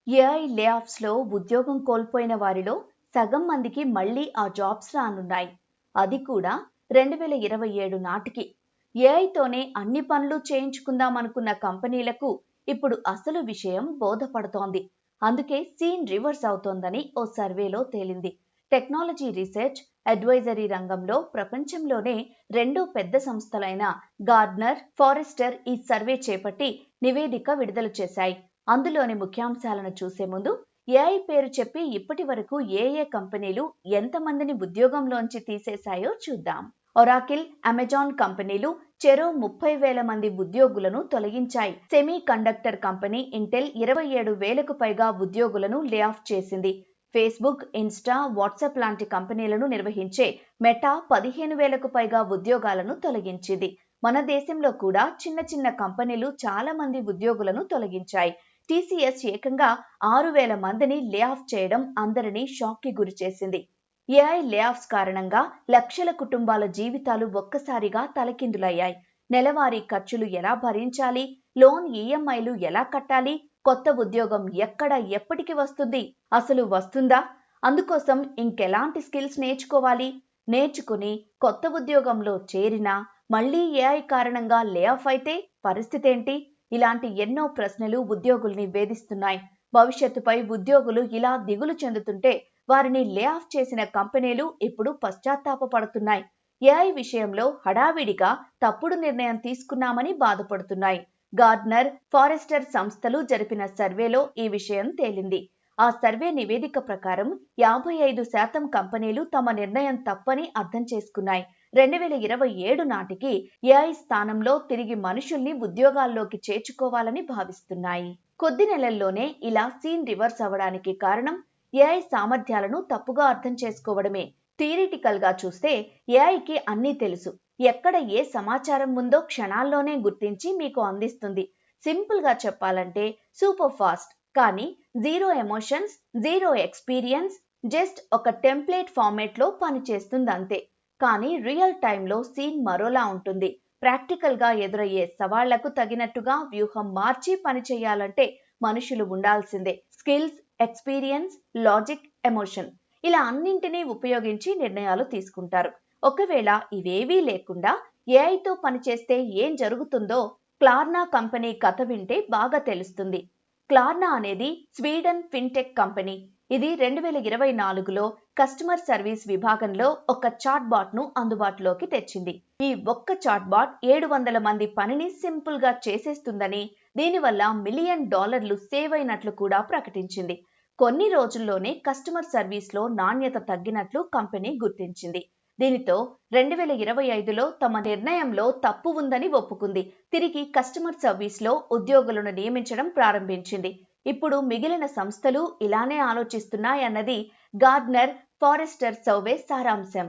AI లేఆఫ్స్లో ఉద్యోగం కోల్పోయిన వారిలో సగం మందికి మళ్లీ ఆ జాబ్స్ రానున్నాయి. అది కూడా 2027 నాటికి. ఏఐతోనే అన్ని పనులు చేయించుకుందామనుకున్న కంపెనీలకు ఇప్పుడు అసలు విషయం బోధపడుతోంది. అందుకే సీన్ రివర్స్ అవుతోందని ఓ సర్వేలో తేలింది. టెక్నాలజీ రీసెర్చ్, అడ్వైజరీ రంగంలో ప్రపంచంలోనే రెండో పెద్ద సంస్థలైన గార్డ్నర్, ఫారెస్టర్ ఈ సర్వే చేపట్టి నివేదిక విడుదల చేశాయి. అందులోని ముఖ్యాంశాలను చూసే ముందు ఏఐ పేరు చెప్పి ఇప్పటి వరకు ఏ కంపెనీలు ఎంతమందిని ఉద్యోగంలోంచి తీసేశాయో చూద్దాం. ఒరాకిల్, అమెజాన్ కంపెనీలు చెరో 30,000 మంది ఉద్యోగులను తొలగించాయి. సెమీ కండక్టర్ కంపెనీ ఇంటెల్ 27,000కు పైగా ఉద్యోగులను లే ఆఫ్ చేసింది. ఫేస్బుక్, ఇన్స్టా, వాట్సాప్ లాంటి కంపెనీలను నిర్వహించే మెటా 15,000కు పైగా ఉద్యోగాలను తొలగించింది. మన దేశంలో కూడా చిన్న చిన్న కంపెనీలు చాలా మంది ఉద్యోగులను తొలగించాయి. టీసీఎస్ ఏకంగా 6,000 మందిని లే ఆఫ్ చేయడం అందరినీ షాక్ కి గురి చేసింది. ఏఐ లే ఆఫ్స్ కారణంగా లక్షల కుటుంబాల జీవితాలు ఒక్కసారిగా తలకిందులయ్యాయి. నెలవారీ ఖర్చులు ఎలా భరించాలి, లోన్ ఈఎంఐలు ఎలా కట్టాలి, కొత్త ఉద్యోగం ఎక్కడ ఎప్పటికి వస్తుంది, అసలు వస్తుందా, అందుకోసం ఇంకెలాంటి స్కిల్స్ నేర్చుకోవాలి, నేర్చుకుని కొత్త ఉద్యోగంలో చేరినా మళ్లీ ఏఐ కారణంగా లే ఆఫ్ అయితే పరిస్థితి ఏంటి? ఇలాంటి ఎన్నో ప్రశ్నలు ఉద్యోగుల్ని వేధిస్తున్నాయి. భవిష్యత్తుపై ఉద్యోగులు ఇలా దిగులు చెందుతుంటే వారిని లే ఆఫ్ చేసిన కంపెనీలు ఇప్పుడు పశ్చాత్తాపపడుతున్నాయి. ఏఐ విషయంలో హడావిడిగా తప్పుడు నిర్ణయం తీసుకున్నామని బాధపడుతున్నాయి. గార్డ్నర్, ఫారెస్టర్ సంస్థలు జరిపిన సర్వేలో ఈ విషయం తేలింది. ఆ సర్వే నివేదిక ప్రకారం 55% కంపెనీలు తమ నిర్ణయం తప్పని అర్థం చేసుకున్నాయి. 2027 నాటికి ఏఐ స్థానంలో తిరిగి మనుషుల్ని ఉద్యోగాల్లోకి చేర్చుకోవాలని భావిస్తున్నాయి. కొద్ది నెలల్లోనే ఇలా సీన్ రివర్స్ అవ్వడానికి కారణం ఏఐ సామర్థ్యాలను తప్పుగా అర్థం చేసుకోవడమే. థియరిటికల్ గా చూస్తే ఏఐకి అన్నీ తెలుసు. ఎక్కడ ఏ సమాచారం ఉందో క్షణాల్లోనే గుర్తించి మీకు అందిస్తుంది. సింపుల్ గా చెప్పాలంటే సూపర్ ఫాస్ట్. కానీ zero emotions, zero experience, just ఒక టెంప్లేట్ ఫార్మేట్ లో పనిచేస్తుంది అంతే. కానీ రియల్ టైంలో సీన్ మరోలా ఉంటుంది. ప్రాక్టికల్ గా ఎదురయ్యే సవాళ్లకు తగినట్టుగా వ్యూహం మార్చి పనిచేయాలంటే మనుషులు ఉండాల్సిందే. స్కిల్స్, ఎక్స్పీరియన్స్, లాజిక్, ఎమోషన్ ఇలా అన్నింటినీ ఉపయోగించి నిర్ణయాలు తీసుకుంటారు. ఒకవేళ ఇవేవీ లేకుండా ఏఐతో పనిచేస్తే ఏం జరుగుతుందో క్లార్నా కంపెనీ కథ వింటే బాగా తెలుస్తుంది. క్లార్నా అనేది స్వీడన్ ఫిన్టెక్ కంపెనీ. ఇది 2024లో కస్టమర్ సర్వీస్ విభాగంలో ఒక చాట్ బాట్ ను అందుబాటులోకి తెచ్చింది. ఈ ఒక్క చాట్ బాట్ 700 మంది పనిని సింపుల్ గా చేసేస్తుందని, దీనివల్ల $1 మిలియన్ సేవ్ అయినట్లు కూడా ప్రకటించింది. కొన్ని రోజుల్లోనే కస్టమర్ సర్వీస్ లో నాణ్యత తగ్గినట్లు కంపెనీ గుర్తించింది. దీనితో 2025లో తమ నిర్ణయంలో తప్పు ఉందని ఒప్పుకుంది. తిరిగి కస్టమర్ సర్వీస్ లో ఉద్యోగులను నియమించడం ప్రారంభించింది. ఇప్పుడు మిగిలిన సంస్థలు ఇలానే ఆలోచిస్తున్నాయన్నది గార్డ్నర్, ఫారెస్టర్ సర్వే సారాంశం.